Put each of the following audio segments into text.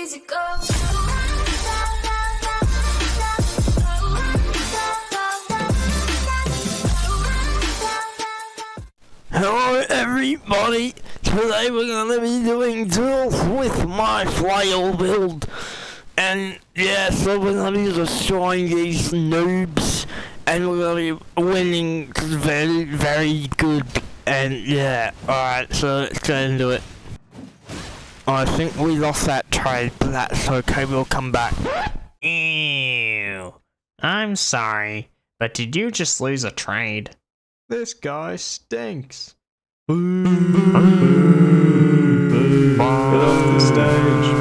easy go. Hello everybody, today we're going to be doing Duels with my flail build, and yeah, so we're going to be destroying these noobs, and we're going to be winning very, very good, and yeah, alright, so let's get into it. I think we lost that trade, but that's okay, we'll come back. Ew. I'm sorry, but did you just lose a trade? This guy stinks. Boo. Get off the stage.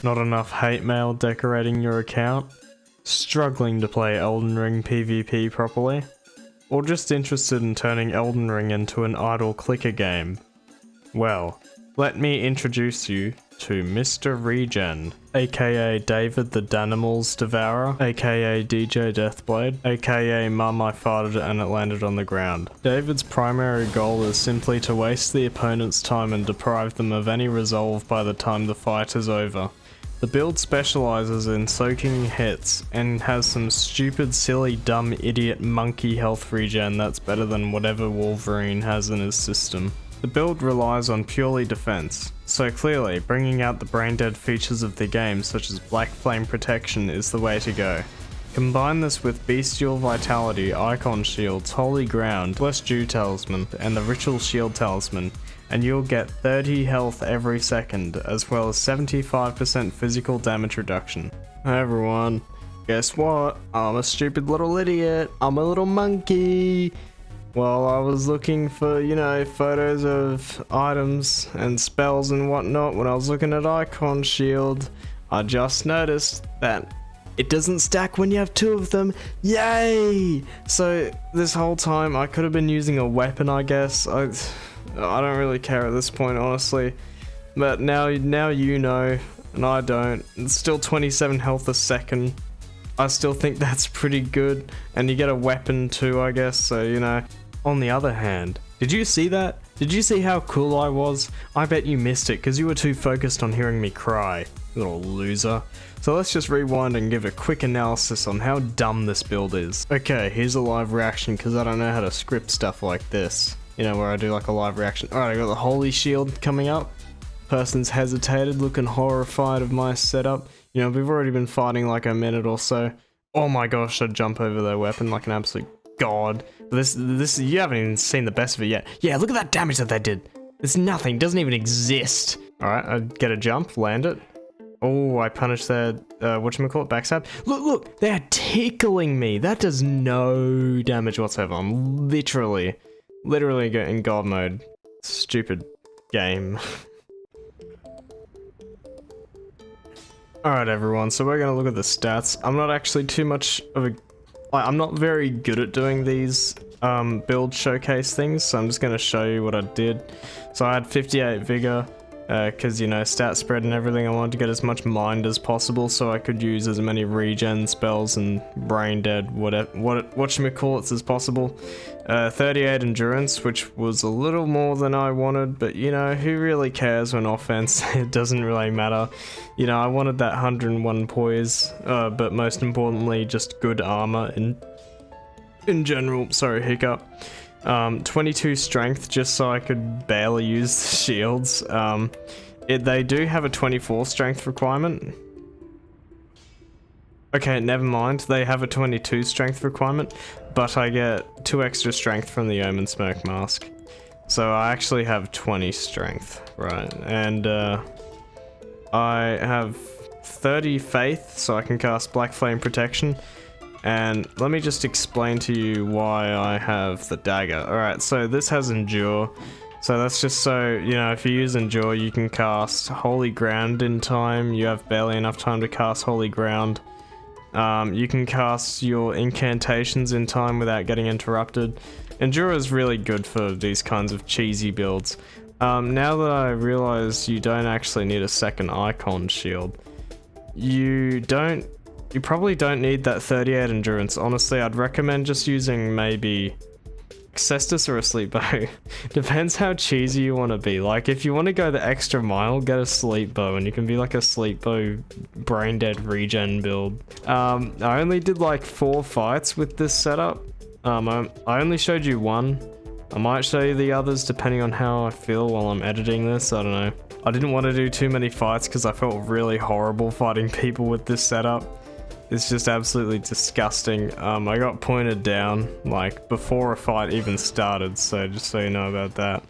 Not enough hate mail decorating your account? Struggling to play Elden Ring PvP properly? Or just interested in turning Elden Ring into an idle clicker game? Well, let me introduce you to Mr. Regen, aka David the Danimals Devourer, aka DJ Deathblade, aka Mum I farted and it landed on the ground. David's primary goal is simply to waste the opponent's time and deprive them of any resolve by the time the fight is over. The build specializes in soaking hits and has some stupid, silly, dumb, idiot, monkey health regen that's better than whatever Wolverine has in his system. The build relies on purely defense, so clearly bringing out the brain-dead features of the game such as Black Flame Protection is the way to go. Combine this with Bestial Vitality, Icon Shields, Holy Ground, Blessed Dew Talisman, and the Ritual Shield Talisman, and you'll get 30 health every second, as well as 75% physical damage reduction. Hey everyone, guess what? I'm a stupid little idiot. I'm a little monkey. Well, I was looking for, you know, photos of items and spells and whatnot. When I was looking at Icon Shield, I just noticed that it doesn't stack when you have two of them. Yay! So this whole time I could have been using a weapon, I guess. I don't really care at this point, honestly. But now you know, and I don't. It's still 27 health a second. I still think that's pretty good. And you get a weapon too, I guess, so you know. On the other hand, did you see that? Did you see how cool I was? I bet you missed it because you were too focused on hearing me cry, little loser. So let's just rewind and give a quick analysis on how dumb this build is. Okay, here's a live reaction because I don't know how to script stuff like this. You know, where I do like a live reaction. Alright, I got the Holy Shield coming up. Person's hesitated, looking horrified of my setup. You know, we've already been fighting like a minute or so. Oh my gosh, I'd jump over their weapon like an absolute god. This, you haven't even seen the best of it yet. Yeah, look at that damage that they did. It's nothing, doesn't even exist. Alright, I get a jump, land it. Oh, I punished their, whatchamacallit, backstab. Look, they're tickling me. That does no damage whatsoever. I'm literally in god mode. Stupid game. Alright everyone, so we're gonna look at the stats. I'm not actually too much of a... I'm not very good at doing these build showcase things, so I'm just gonna show you what I did. So I had 58 vigor, because you know, stat spread and everything. I wanted to get as much mind as possible so I could use as many regen spells and brain dead whatchamacallits as possible. 38 endurance, which was a little more than I wanted, but you know, who really cares when offense? It doesn't really matter. You know, I wanted that 101 poise, but most importantly, just good armor in general. Sorry, hiccup. 22 strength, just so I could barely use the shields. They do have a 24 strength requirement. Okay, never mind. They have a 22 strength requirement, but I get 2 extra strength from the Omen Smoke Mask. So I actually have 20 strength, right? And I have 30 faith, so I can cast Black Flame Protection. And let me just explain to you why I have the dagger. Alright, so this has Endure. So that's just so, you know, if you use Endure, you can cast Holy Ground in time. You have barely enough time to cast Holy Ground. You can cast your incantations in time without getting interrupted. Endure is really good for these kinds of cheesy builds. Now that I realize you don't actually need a second icon shield, you probably don't need that 38 endurance. Honestly, I'd recommend just using maybe Cestus or a sleep bow. Depends how cheesy you want to be. Like, if you want to go the extra mile, get a sleep bow, and you can be like a sleep bow brain dead regen build. I only did like 4 fights with this setup. I only showed you one. I might show you the others depending on how I feel while I'm editing this. I don't know. I didn't want to do too many fights because I felt really horrible fighting people with this setup. It's just absolutely disgusting. I got pointed down like before a fight even started, so just so you know about that.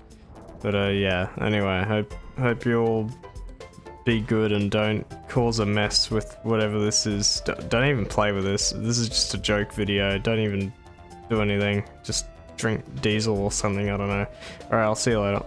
But yeah, anyway, hope you all be good and don't cause a mess with whatever this is. Don't even play with this. This is just a joke video. Don't even do anything. Just drink diesel or something, I don't know. Alright, I'll see you later.